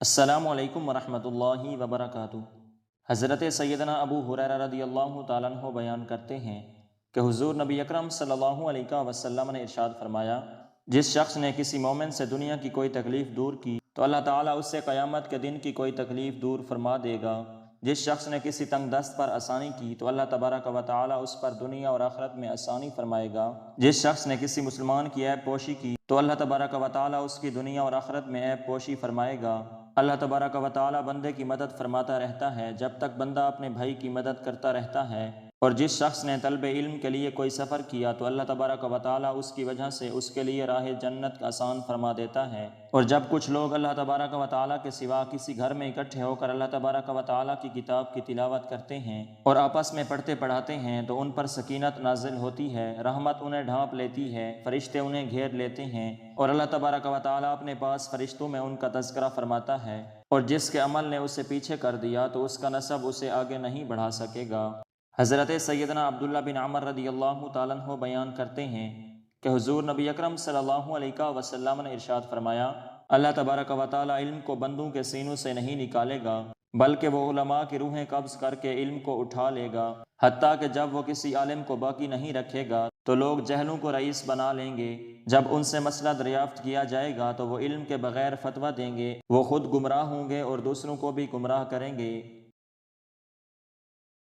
السلام علیکم ورحمۃ اللہ وبرکاتہ۔ حضرت سیدنا ابو ہریرہ رضی اللہ تعالیٰ عنہ بیان کرتے ہیں کہ حضور نبی اکرم صلی اللہ علیہ وسلم نے ارشاد فرمایا، جس شخص نے کسی مومن سے دنیا کی کوئی تکلیف دور کی تو اللہ تعالیٰ اس سے قیامت کے دن کی کوئی تکلیف دور فرما دے گا۔ جس شخص نے کسی تنگ دست پر آسانی کی تو اللہ تبارک و تعالیٰ اس پر دنیا اور آخرت میں آسانی فرمائے گا۔ جس شخص نے کسی مسلمان کی عیب پوشی کی تو اللہ تبارک و تعالیٰ اس کی دنیا اور آخرت میں عیب پوشی فرمائے گا۔ اللہ تبارک و تعالیٰ بندے کی مدد فرماتا رہتا ہے جب تک بندہ اپنے بھائی کی مدد کرتا رہتا ہے۔ اور جس شخص نے طلب علم کے لیے کوئی سفر کیا تو اللہ تبارک و تعالیٰ اس کی وجہ سے اس کے لیے راہ جنت آسان فرما دیتا ہے۔ اور جب کچھ لوگ اللہ تبارک و تعالیٰ کے سوا کسی گھر میں اکٹھے ہو کر اللہ تبارک و تعالیٰ کی کتاب کی تلاوت کرتے ہیں اور آپس میں پڑھتے پڑھاتے ہیں تو ان پر سکینت نازل ہوتی ہے، رحمت انہیں ڈھانپ لیتی ہے، فرشتے انہیں گھیر لیتے ہیں اور اللہ تبارک و تعالیٰ اپنے پاس فرشتوں میں ان کا تذکرہ فرماتا ہے۔ اور جس کے عمل نے اسے پیچھے کر دیا تو اس کا نسب اسے آگے نہیں بڑھا سکے گا۔ حضرت سیدنا عبداللہ بن عمر رضی اللہ تعالیٰ عنہ بیان کرتے ہیں کہ حضور نبی اکرم صلی اللہ علیہ وسلم نے ارشاد فرمایا، اللہ تبارک و تعالیٰ علم کو بندوں کے سینوں سے نہیں نکالے گا بلکہ وہ علماء کی روحیں قبض کر کے علم کو اٹھا لے گا، حتیٰ کہ جب وہ کسی عالم کو باقی نہیں رکھے گا تو لوگ جہلوں کو رئیس بنا لیں گے۔ جب ان سے مسئلہ دریافت کیا جائے گا تو وہ علم کے بغیر فتویٰ دیں گے، وہ خود گمراہ ہوں گے اور دوسروں کو بھی گمراہ کریں گے۔